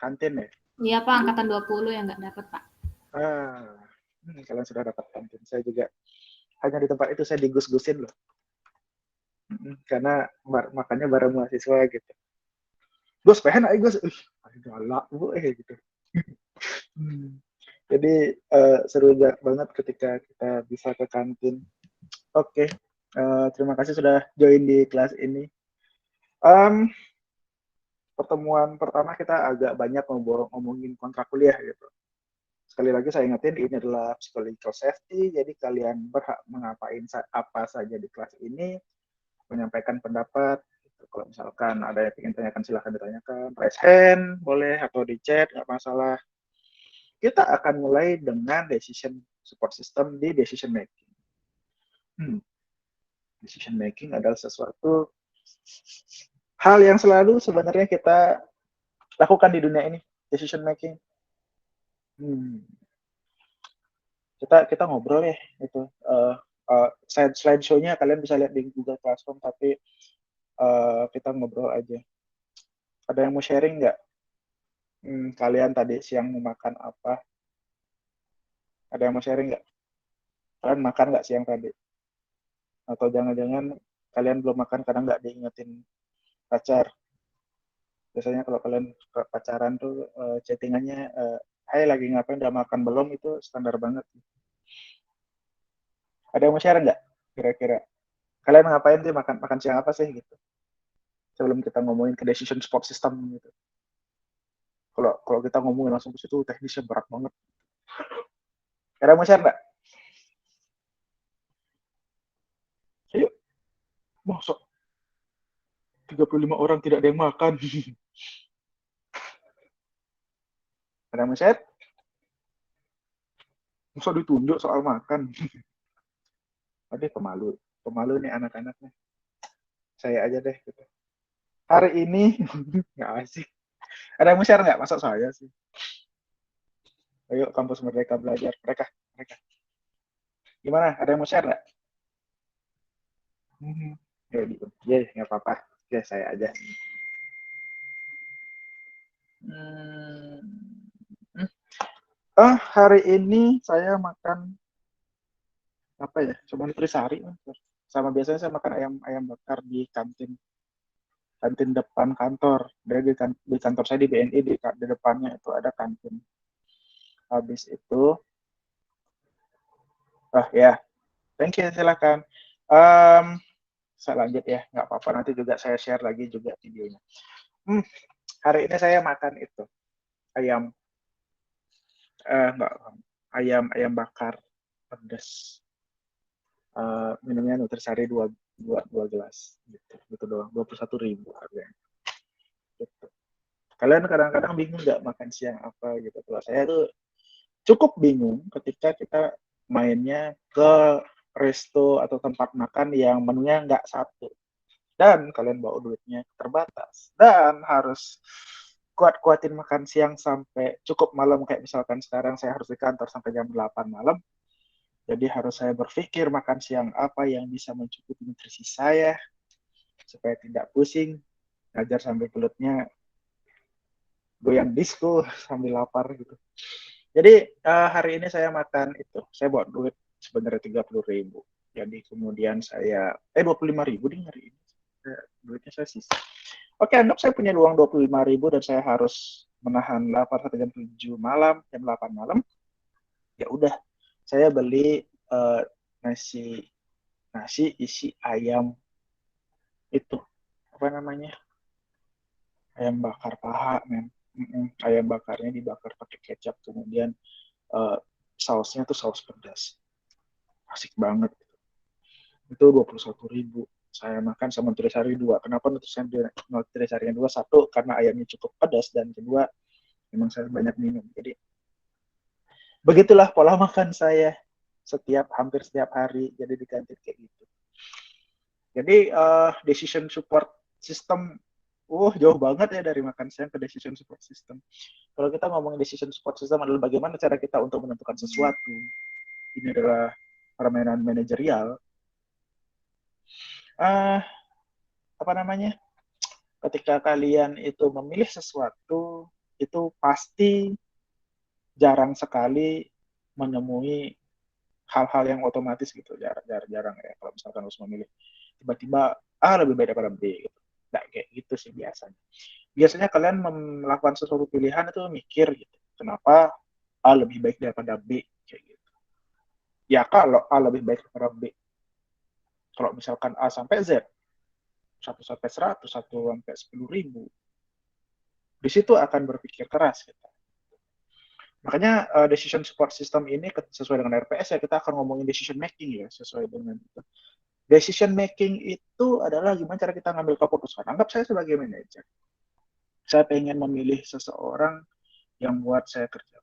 kantin ya? Iya Pak, angkatan 20 yang nggak dapat Pak. Kalian sudah dapat kantin. Saya juga hanya di tempat itu saya digus-gusin loh. Karena makannya bareng mahasiswa gitu. Gus, pengen aja Gus. Galak bu, gitu. Jadi seru banget ketika kita bisa ke kantin. Oke, terima kasih sudah join di kelas ini. Pertemuan pertama kita agak banyak ngomongin kontrak kuliah gitu. Sekali lagi saya ingetin, ini adalah psychological safety, jadi kalian berhak mengapain apa saja di kelas ini, menyampaikan pendapat. Gitu. Kalau misalkan ada yang ingin tanyakan, silahkan ditanyakan. Raise hand, boleh, atau di chat, nggak masalah. Kita akan mulai dengan decision support system di decision making. Decision making adalah sesuatu hal yang selalu sebenarnya kita lakukan di dunia ini, decision making. Kita ngobrol ya itu slide show-nya kalian bisa lihat di Google Classroom, tapi kita ngobrol aja. Ada yang mau sharing nggak? Kalian tadi siang mau makan apa? Ada yang mau sharing nggak? Kalian makan nggak siang tadi? Atau jangan-jangan kalian belum makan karena nggak diingetin pacar? Biasanya kalau kalian pacaran tuh chattingannya, hai lagi ngapain, udah makan belum, itu standar banget. Ada yang mau share nggak? Kira-kira kalian ngapain sih, makan siang apa sih gitu? Sebelum kita ngomongin ke decision support system gitu. Kalau kita ngomongin langsung ke situ teknisnya berat banget. Ada yang mau share nggak? Ayo, masuk 35 orang tidak ada yang makan. Ada yang mau share? Masa ditunjuk soal makan? Aduh, pemalu nih anak-anaknya. Saya aja deh gitu. Hari ini nggak asik. Ada yang mau share nggak? Masa saya sih? Ayo kampus Merdeka belajar. Mereka. Gimana? Ada yang mau share nggak? Ya gitu. Ya nggak apa-apa. Ya saya aja. Hari ini saya makan apa ya? Coba nutrisari. Sama biasanya saya makan ayam bakar di kantin depan kantor. Di kantor saya di BNI, di depannya itu ada kantin. Habis itu, ya, thank you, silakan. Saya lanjut ya, nggak apa-apa, nanti juga saya share lagi juga videonya. Hari ini saya makan itu ayam bakar pedas. Minumnya nutrisari 2 gelas gitu doang, 21.000 harganya. Gitu. Kalian kadang-kadang bingung nggak makan siang apa gitu. Kalau saya tuh cukup bingung ketika kita mainnya ke resto atau tempat makan yang menunya nggak satu, dan kalian bawa duitnya terbatas, dan harus kuat-kuatin makan siang sampai cukup malam, kayak misalkan sekarang saya harus di kantor sampai jam 8 malam, jadi harus saya berpikir makan siang apa yang bisa mencukupi nutrisi saya supaya tidak pusing ngajar sampai pelutnya goyang disco sambil lapar gitu. Jadi hari ini saya makan itu, saya bawa duit sebenarnya 30.000. Jadi kemudian saya 25.000 di hari ini. Duitnya saya sisa. Oke, anggap saya punya uang 25.000 dan saya harus menahan lapar sampai jam 7 malam, jam 8 malam. Ya udah, saya beli nasi isi ayam itu, apa namanya? Ayam bakar paha, men. Ayam bakarnya dibakar pakai kecap, kemudian sausnya tuh saus pedas. Asik banget. Itu 21.000. Saya makan sama nutrisari 2. Kenapa nutrisarinya 2? Satu, karena ayamnya cukup pedas, dan kedua, memang saya banyak minum. Jadi begitulah pola makan saya hampir setiap hari. Jadi di kantin kayak gitu. Jadi decision support system, jauh banget ya dari makan siang ke decision support system. Kalau kita ngomongin decision support system adalah bagaimana cara kita untuk menentukan sesuatu. Ini adalah permainan manajerial. Apa namanya? Ketika kalian itu memilih sesuatu, itu pasti jarang sekali menemui hal-hal yang otomatis gitu, jarang ya kalau misalkan harus memilih tiba-tiba lebih baik daripada B gitu. Nggak kayak gitu sih biasanya kalian melakukan sesuatu pilihan itu mikir gitu, kenapa A lebih baik daripada B kayak gitu. Ya kalau A lebih baik daripada B, kalau misalkan A sampai Z, 1 sampai 100, 1 sampai 10.000, di situ akan berpikir keras kita. Makanya decision support system ini sesuai dengan RPS ya, kita akan ngomongin decision making ya, sesuai dengan itu. Decision making itu adalah gimana cara kita ngambil keputusan. Anggap saya sebagai manajer. Saya pengen memilih seseorang yang buat saya kerja.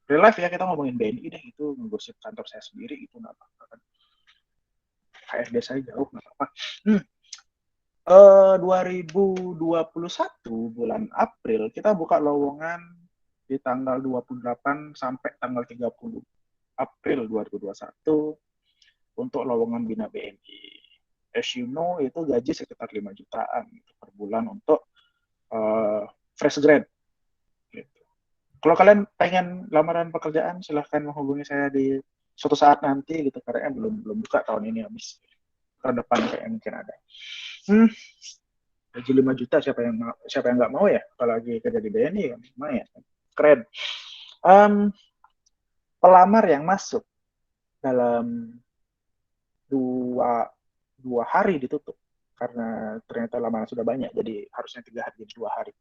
Real life ya, kita ngomongin BNI deh, itu ngegosip kantor saya sendiri, itu nggak apa-apa kan. HRD saya jauh, nggak apa-apa. 2021 bulan April, kita buka lowongan di tanggal 28 sampai tanggal 30 April 2021 untuk lowongan Bina BNI. As you know, itu gaji sekitar 5 jutaan gitu, per bulan untuk fresh grad. Gitu. Kalau kalian pengen lamaran pekerjaan, silahkan menghubungi saya di suatu saat nanti gitu, karena belum buka tahun ini, habis tahun depan kayak mungkin ada. Gaji 5 juta siapa yang nggak mau ya, apalagi kerja di BNI kan, lumayan keren. Pelamar yang masuk dalam dua hari ditutup karena ternyata lamaran sudah banyak, jadi harusnya 3 hari jadi 2 hari,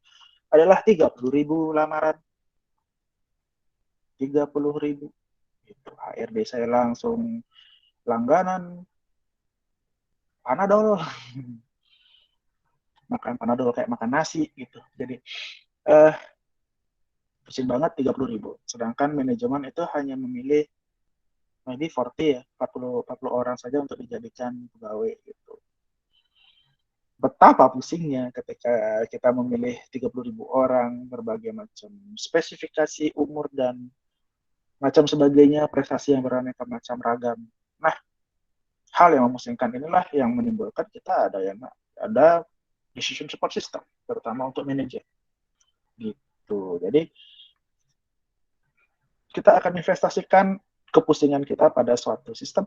adalah 30.000 lamaran. 30.000 itu HRD saya langsung langganan Panadol. Makan Panadol kayak makan nasi gitu. Jadi pusing banget 30.000. Sedangkan manajemen itu hanya memilih maybe 40 ya, 40 orang saja untuk dijadikan pegawai gitu. Betapa pusingnya ketika kita memilih 30.000 orang, berbagai macam spesifikasi umur dan macam sebagainya, prestasi yang beraneka macam ragam. Nah, hal yang memusingkan inilah yang menimbulkan kita ada decision support system, terutama untuk manajer. Gitu. Jadi kita akan investasikan kepusingan kita pada suatu sistem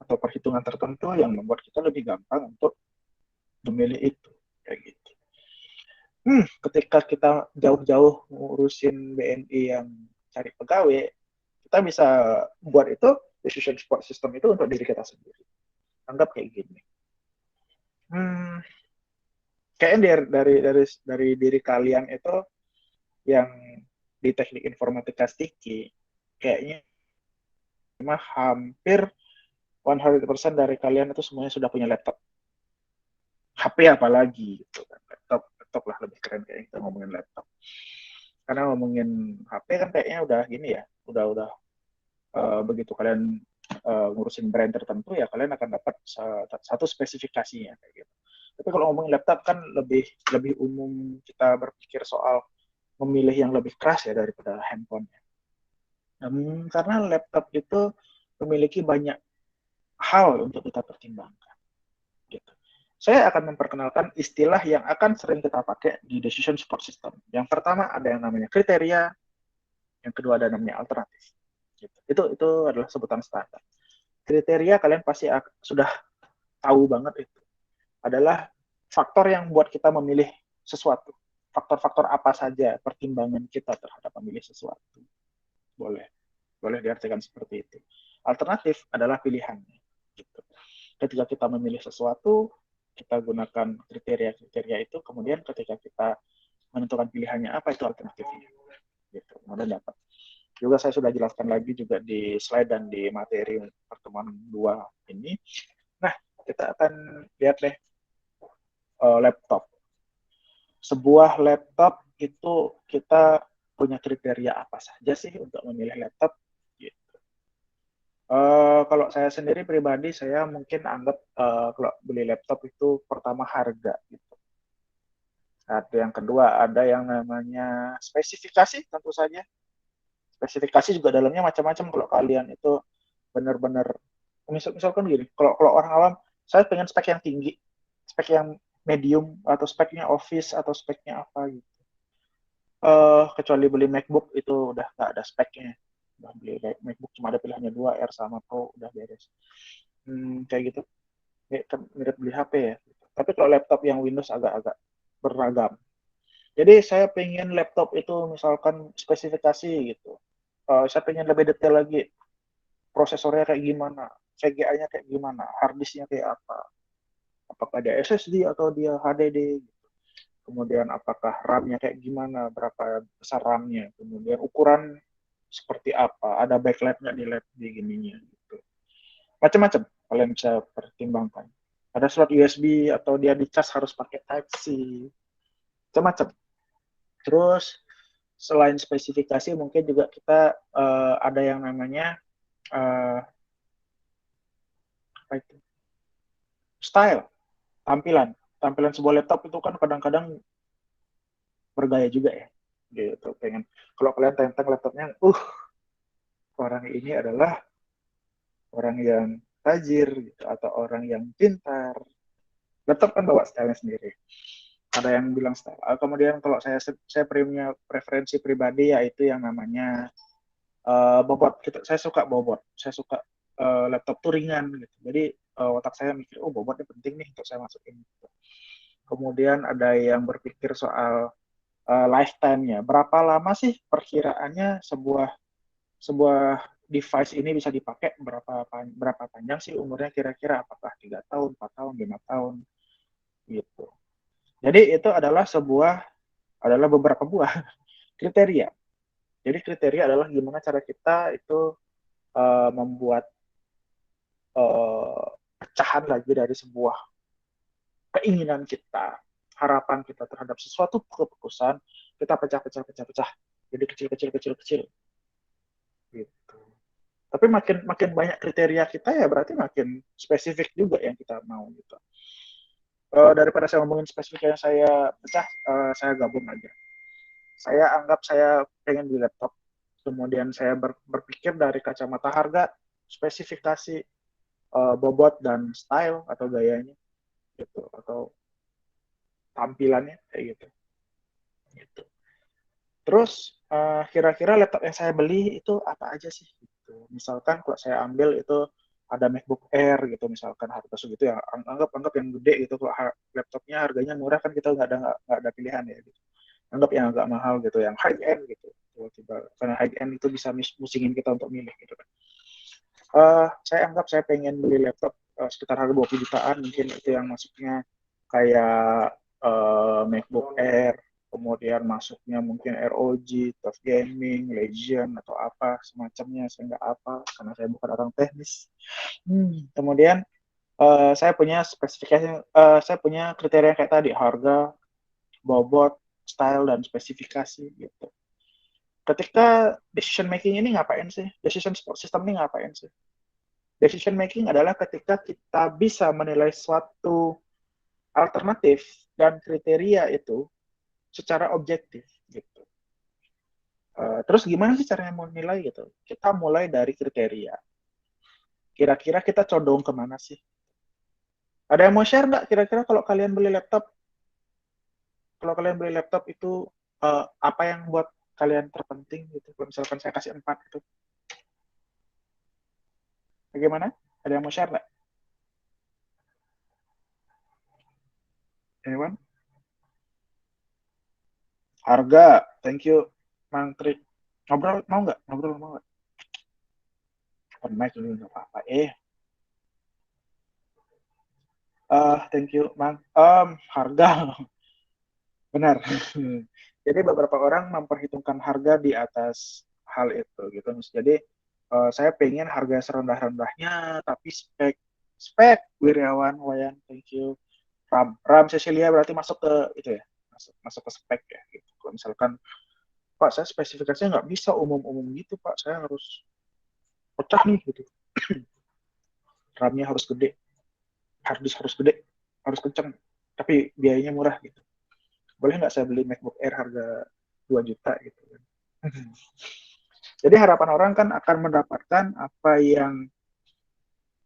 atau perhitungan tertentu yang membuat kita lebih gampang untuk memilih itu, kayak gitu. Ketika kita jauh-jauh ngurusin BNI yang cari pegawai, kita bisa buat itu decision support system itu untuk diri kita sendiri. Anggap kayak gini. Kayaknya dari diri kalian itu yang di teknik informatika sticky, kayaknya hampir 100% dari kalian itu semuanya sudah punya laptop. HP apalagi gitu kan. Laptop lah lebih keren kayaknya kita ngomongin laptop. Karena ngomongin HP kan kayaknya udah gini ya, udah begitu kalian ngurusin brand tertentu ya kalian akan dapat satu spesifikasinya kayak gitu. Tapi kalau ngomongin laptop kan lebih umum kita berpikir soal memilih yang lebih keras ya daripada handphone. Karena laptop itu memiliki banyak hal untuk kita pertimbangkan. Gitu. Saya akan memperkenalkan istilah yang akan sering kita pakai di decision support system. Yang pertama ada yang namanya kriteria, yang kedua ada namanya alternatif. Gitu. Itu adalah sebutan standar. Kriteria kalian pasti sudah tahu banget itu. Adalah faktor yang buat kita memilih sesuatu. Faktor-faktor apa saja pertimbangan kita terhadap memilih sesuatu. Boleh diartikan seperti itu. Alternatif adalah pilihannya. Gitu. Ketika kita memilih sesuatu, kita gunakan kriteria-kriteria itu, kemudian ketika kita menentukan pilihannya apa, itu alternatifnya. Gitu. Kemudian dapat. Juga saya sudah jelaskan lagi juga di slide dan di materi pertemuan 2 ini. Nah, kita akan lihat deh laptop. Sebuah laptop itu kita punya kriteria apa saja sih untuk memilih laptop? Gitu. Kalau saya sendiri pribadi, saya mungkin anggap kalau beli laptop itu pertama harga. Gitu. Ada yang kedua, ada yang namanya spesifikasi tentu saja. Spesifikasi juga dalamnya macam-macam. Kalau kalian itu benar-benar, misalkan gini, kalau orang awam, saya pengen spek yang tinggi, spek yang medium, atau speknya office, atau speknya apa gitu. kecuali beli MacBook itu udah nggak ada speknya. Udah beli MacBook cuma ada pilihannya 2, Air sama Pro, udah beres. Kayak gitu. Kayak mirip beli HP ya. Tapi kalau laptop yang Windows agak-agak beragam. Jadi saya pengen laptop itu misalkan spesifikasi gitu. Saya pengen lebih detail lagi. Prosesornya kayak gimana, VGA-nya kayak gimana, hard disk-nya kayak apa. Apakah dia SSD atau dia HDD. Kemudian apakah RAM-nya kayak gimana, berapa besar RAM-nya. Kemudian ukuran seperti apa, ada backlight nggak di LED di gininya. Gitu. Macam-macam kalian bisa pertimbangkan. Ada slot USB atau dia dicas harus pakai Type-C. Macam-macam. Terus selain spesifikasi mungkin juga kita ada yang namanya apa itu? Style, tampilan sebuah laptop itu kan kadang-kadang bergaya juga ya. Gitu, pengen kalau kalian tentang laptopnya, orang ini adalah orang yang tajir gitu atau orang yang pintar. Laptop kan bawa stylenya sendiri. Ada yang bilang style. Kemudian kalau saya punya preferensi pribadi yaitu yang namanya bobot. Saya suka bobot. Saya suka laptop tuh ringan gitu. Jadi otak saya mikir, bobotnya penting nih untuk saya masukin. Gitu. Kemudian ada yang berpikir soal lifetime-nya. Berapa lama sih perkiraannya sebuah device ini bisa dipakai, berapa panjang sih umurnya kira-kira, apakah 3 tahun, 4 tahun, 5 tahun gitu. Jadi itu adalah beberapa buah kriteria. Jadi kriteria adalah gimana cara kita itu membuat pecahan lagi dari sebuah keinginan kita, harapan kita terhadap sesuatu keputusan, kita pecah. Jadi kecil. Gitu. Tapi makin banyak kriteria kita ya berarti makin spesifik juga yang kita mau gitu. Daripada saya ngomongin spesifiknya saya pecah, saya gabung aja. Saya anggap saya pengen beli laptop, kemudian saya berpikir dari kacamata harga, spesifikasi, bobot dan style atau gayanya gitu, atau tampilannya kayak gitu. Gitu. Terus kira-kira laptop yang saya beli itu apa aja sih? Gitu. Misalkan kalau saya ambil itu ada MacBook Air gitu, misalkan harga segitu ya, anggap yang gede gitu. Kalau laptopnya harganya murah kan kita nggak ada pilihan ya. Gitu. Anggap yang agak mahal gitu, yang high end gitu. Tiba-tiba karena high end itu bisa musingin kita untuk milih gitu kan. Saya anggap saya pengen beli laptop sekitar harga 20 jutaan, mungkin itu yang masuknya kayak MacBook Air, kemudian masuknya mungkin ROG, TUF Gaming, Legion, atau apa semacamnya, saya nggak apa, karena saya bukan orang teknis. Kemudian saya punya spesifikasi, saya punya kriteria kayak tadi, harga, bobot, style, dan spesifikasi gitu. Ketika decision making ini ngapain sih? Decision support system ini ngapain sih? Decision making adalah ketika kita bisa menilai suatu alternatif dan kriteria itu secara objektif gitu. Terus gimana sih caranya mau nilai gitu? Kita mulai dari kriteria. Kira-kira kita condong kemana sih? Ada yang mau share nggak kira-kira kalau kalian beli laptop? Kalau kalian beli laptop itu apa yang buat kalian terpenting gitu? Kalau misalkan saya kasih 4 itu. Bagaimana? Ada yang mau share nggak? Anyone? Harga, thank you, Mang Trik. Ngobrol mau nggak? Ngobrol mau nggak? Open mic dulu nggak apa-apa. Thank you, Mang. Harga, benar. Jadi beberapa orang memperhitungkan harga di atas hal itu, gitu. Jadi saya pengen harga serendah-rendahnya, tapi spek Wiryawan, Wayan, thank you. RAM Cecilia berarti masuk ke itu ya, masuk ke spek ya. Gitu. Kalau misalkan, Pak, saya spesifikasinya nggak bisa umum-umum gitu, Pak. Saya harus pecah nih, gitu. RAM-nya harus gede, harddisk harus gede, harus kenceng, tapi biayanya murah gitu. Boleh nggak saya beli MacBook Air harga 2 juta gitu. Jadi harapan orang kan akan mendapatkan apa yang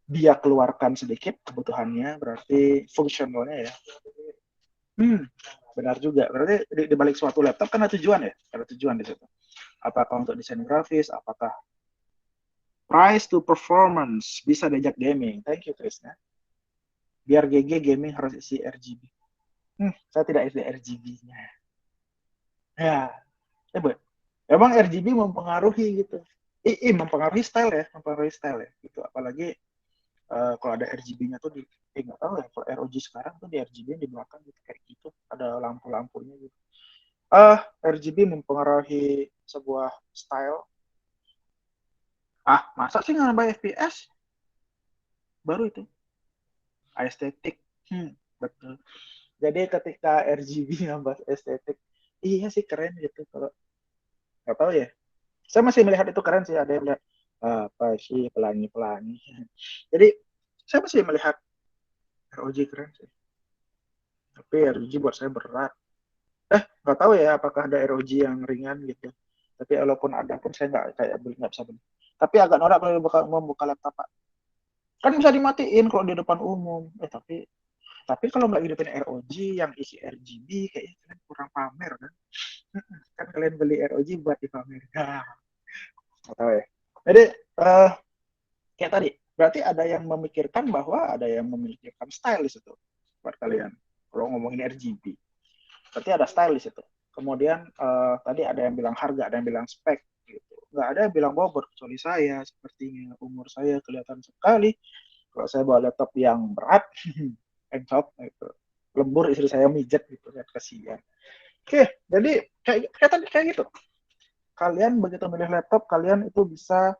dia keluarkan sedikit kebutuhannya, berarti fungsionalnya ya. Benar juga. Berarti di balik suatu laptop kan ada tujuan ya? Ada tujuan di situ. Apakah untuk desain grafis, apakah price to performance, bisa diajak gaming. Thank you, Chris. Ya. Biar GG gaming harus isi RGB. Saya tidak isi RGB-nya. Ya, emang RGB mempengaruhi gitu. Mempengaruhi style ya, gitu. Apalagi kalau ada RGB-nya tuh nggak tahu ya, kalau ROG sekarang tuh di RGB di belakang gitu kayak gitu, ada lampu-lampunya gitu. RGB mempengaruhi sebuah style. Masa sih nambah FPS? Baru itu. Estetik. Betul. Jadi ketika RGB nambah estetik, iya sih keren gitu. Kalau nggak tahu ya, saya masih melihat itu keren sih. Ada yang lihat apa sih pelangi-pelangi. Jadi saya masih melihat ROG keren sih. Tapi ROG buat saya berat. Nggak tahu ya apakah ada ROG yang ringan gitu. Tapi walaupun ada pun saya nggak bisa beli. Tapi agak norak kalau membuka laptop Pak. Kan bisa dimatiin kalau di depan umum. Tapi kalau nggak hidupin ROG yang isi RGB kayaknya kalian kurang pamer kan. Kan kalian beli ROG buat dipamer. Nggak tahu ya. Jadi kayak tadi, berarti ada yang memikirkan bahwa ada yang memikirkan style di situ buat kalian. Kalau ngomongin RGB, berarti ada style di situ. Kemudian tadi ada yang bilang harga, ada yang bilang spek gitu. Nggak ada yang bilang bobot kecuali saya. Sepertinya umur saya kelihatan sekali. Kalau saya bawa laptop yang berat, top gitu. Lembur istri saya mijet gitu kan, kasihan. Oke, jadi kayak gitu. Kalian begitu milih laptop, kalian itu bisa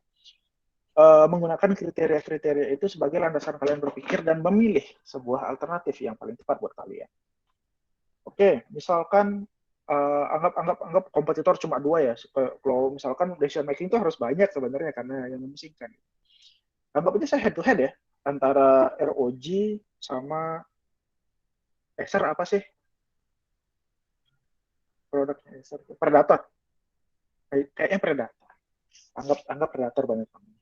menggunakan kriteria-kriteria itu sebagai landasan kalian berpikir dan memilih sebuah alternatif yang paling tepat buat kalian. Oke, misalkan anggap kompetitor cuma dua ya. Kalau misalkan decision making itu harus banyak sebenarnya karena yang memusingkan. Anggap aja saya head to head ya antara ROG sama Acer apa sih produknya Acer? Predator. Kayaknya Predator. Anggap Predator banyak banget.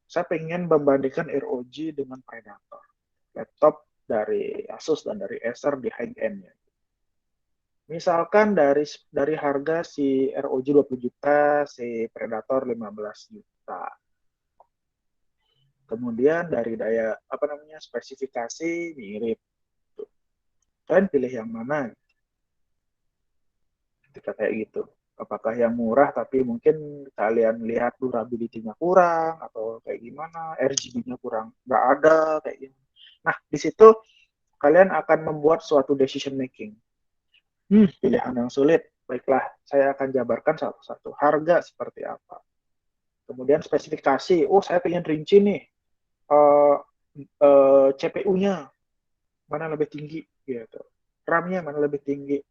Saya pengen membandingkan ROG dengan Predator. Laptop dari Asus dan dari Acer di high end-nya. Misalkan dari harga si ROG 20 juta, si Predator 15 juta. Kemudian dari daya spesifikasi mirip. Kalian pilih yang mana? Ketika kayak gitu. Apakah yang murah tapi mungkin kalian lihat durability-nya kurang atau kayak gimana, RGB-nya kurang, nggak ada kayak gini. Nah, di situ kalian akan membuat suatu decision making. Pilihan yang sulit. Baiklah, saya akan jabarkan satu-satu. Harga seperti apa. Kemudian spesifikasi. Saya pengen rinci nih. CPU-nya mana lebih tinggi gitu. RAM-nya mana lebih tinggi.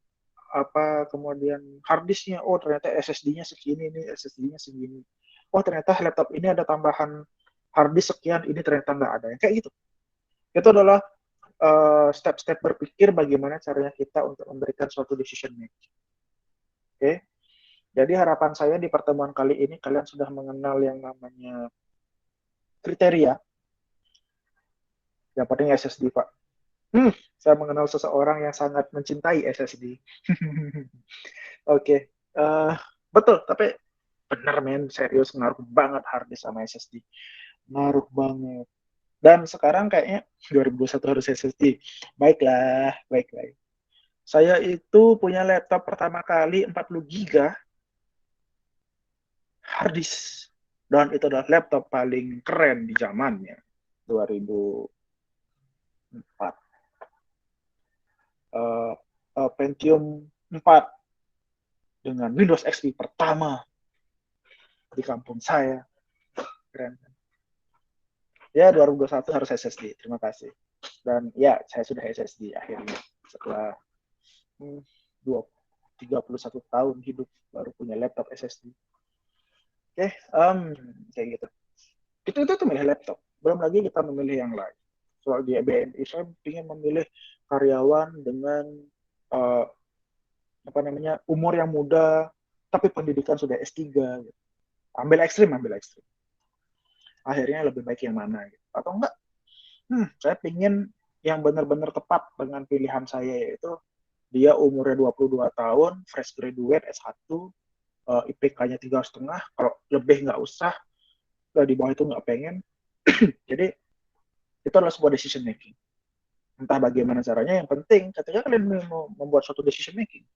Kemudian hard disk-nya. Ternyata SSD-nya segini nih, SSD-nya segini. Ternyata laptop ini ada tambahan hard disk sekian, ini ternyata nggak ada. Kayak gitu. Itu adalah step-step berpikir bagaimana caranya kita untuk memberikan suatu decision making. Oke. Jadi harapan saya di pertemuan kali ini kalian sudah mengenal yang namanya kriteria. Yang penting SSD, Pak. Saya mengenal seseorang yang sangat mencintai SSD. Oke. Betul, tapi benar men, serius ngaruh banget hard disk sama SSD. Ngaruh banget. Dan sekarang kayaknya 2021 harus SSD. Baiklah. Saya itu punya laptop pertama kali 40 GB hard disk. Dan itu adalah laptop paling keren di zamannya. 2004. Pentium 4 dengan Windows XP pertama di kampung saya. Keren. Ya, 2021 harus SSD. Terima kasih. Dan ya, saya sudah SSD akhirnya. Setelah 31 tahun hidup baru punya laptop SSD. Oke, kayak gitu. Itu milih laptop. Belum lagi kita memilih yang lain. Soal di BNI, saya ingin memilih karyawan dengan umur yang muda, tapi pendidikan sudah S3. Gitu. Ambil ekstrim. Akhirnya lebih baik yang mana? Gitu. Atau enggak? Saya ingin yang benar-benar tepat dengan pilihan saya, yaitu dia umurnya 22 tahun, fresh graduate S1, IPK-nya 3,5, kalau lebih nggak usah, di bawah itu nggak pengen. Jadi itu adalah sebuah decision making. Entah bagaimana caranya, yang penting ketika kalian mau membuat suatu decision making,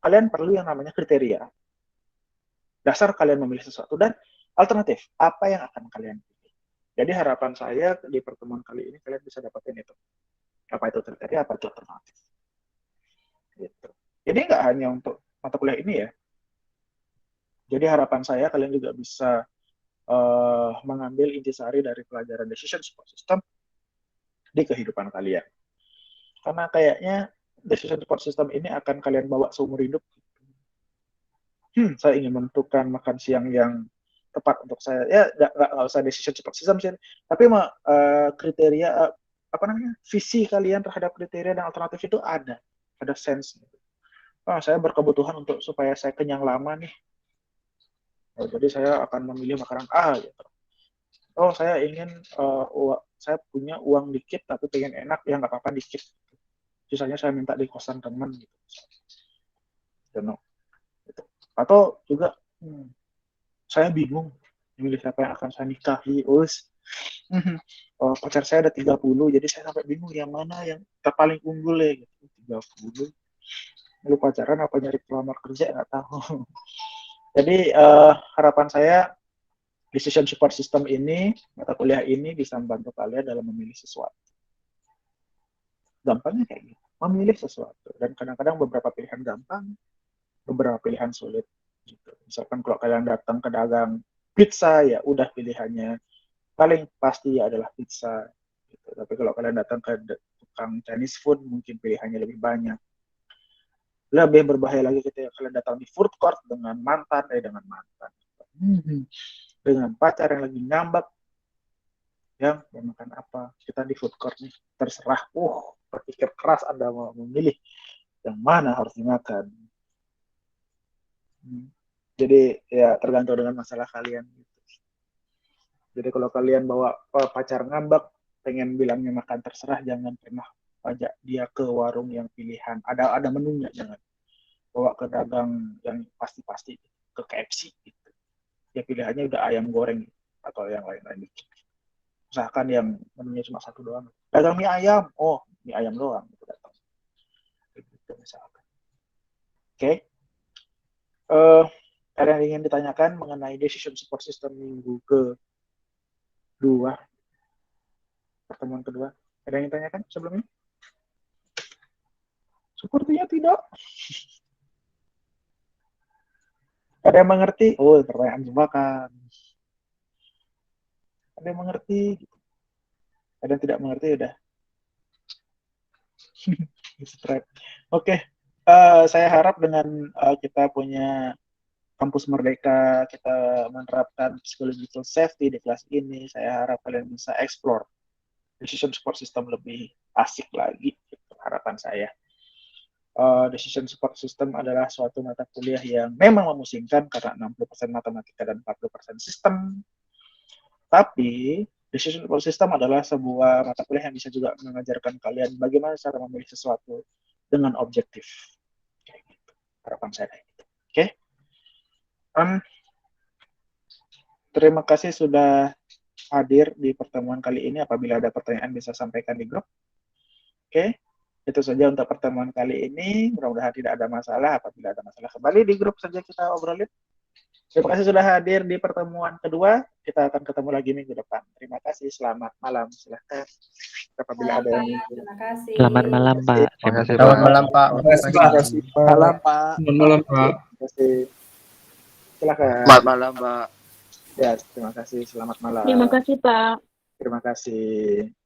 kalian perlu yang namanya kriteria. Dasar kalian memilih sesuatu dan alternatif, apa yang akan kalian pilih. Jadi harapan saya di pertemuan kali ini kalian bisa dapetin itu. Apa itu kriteria, apa itu alternatif. Gitu. Jadi nggak hanya untuk mata kuliah ini ya. Jadi harapan saya kalian juga bisa mengambil intisari dari pelajaran decision support system di kehidupan kalian. Karena kayaknya decision support system ini akan kalian bawa seumur hidup. Saya ingin menentukan makan siang yang tepat untuk saya. Ya, nggak usah decision support system sih. Tapi kriteria, visi kalian terhadap kriteria dan alternatif itu ada sense. Saya berkebutuhan untuk supaya saya kenyang lama nih. Jadi saya akan memilih makanan A gitu. Saya ingin saya punya uang dikit tapi pengen enak, ya nggak apa-apa dikit. Sisanya saya minta di kosan teman gitu. Gitu. Atau juga saya bingung memilih siapa yang akan saya nikahi. Pacar saya ada 30, jadi saya sampai bingung yang mana yang paling unggul ya gitu. 30. Lalu pacaran apa nyari pelamar kerja nggak tahu. Jadi harapan saya decision support system ini, mata kuliah ini bisa membantu kalian dalam memilih sesuatu. Gampangnya kayak gitu, memilih sesuatu. Dan kadang-kadang beberapa pilihan gampang, beberapa pilihan sulit. Gitu. Misalkan kalau kalian datang ke dagang pizza, ya udah pilihannya paling pasti adalah pizza. Gitu. Tapi kalau kalian datang ke tukang Chinese food, mungkin pilihannya lebih banyak. Lebih berbahaya lagi ketika kalian datang di food court dengan dengan pacar yang lagi ngambek, yang mau makan apa, kita di food court nih, terserah, berpikir keras Anda mau memilih yang mana harus dimakan. Jadi ya tergantung dengan masalah kalian. Jadi kalau kalian bawa pacar ngambek, pengen bilangnya makan terserah, jangan pernah ajak dia ke warung yang pilihan. Ada menunya, jangan. Bawa ke dagang yang pasti-pasti, ke KFC gitu. Ya pilihannya udah ayam goreng atau yang lain-lain. Misalkan yang menunya cuma satu doang. Dagang mie ayam, mie ayam doang itu datang. Gitu misalkan. Oke. Ada yang ingin ditanyakan mengenai decision support system minggu kedua, pertemuan kedua? Ada yang ditanyakan sebelumnya? Sepertinya tidak. Ada yang mengerti? Pertanyaan jebakan. Ada yang mengerti? Ada yang tidak mengerti? Udah. Oke. Saya harap dengan kita punya kampus Merdeka, kita menerapkan psychological safety di kelas ini, saya harap kalian bisa explore decision support system lebih asik lagi. Gitu, harapan saya. Decision support system adalah suatu mata kuliah yang memang memusingkan karena 60% matematika dan 40% sistem. Tapi decision support system adalah sebuah mata kuliah yang bisa juga mengajarkan kalian bagaimana cara memilih sesuatu dengan objektif. Kayak gitu. Harapan saya kayak gitu. Oke. Terima kasih sudah hadir di pertemuan kali ini. Apabila ada pertanyaan bisa sampaikan di grup. Oke. Itu saja untuk pertemuan kali ini. Mudah-mudahan tidak ada masalah. Apabila ada masalah, kembali di grup saja kita obrolin. Terima kasih sudah hadir di pertemuan kedua. Kita akan ketemu lagi minggu depan. Terima kasih. Selamat malam. Silahkan. Apabila ada yang... Terima kasih. Selamat malam, Pak. Selamat malam, Pak. Terima kasih, Pak. Malam, Pak. Selamat malam, Pak. Terima kasih. Silahkan. Selamat malam, Pak. Ya, terima kasih. Selamat malam. Terima kasih, Pak. Terima kasih.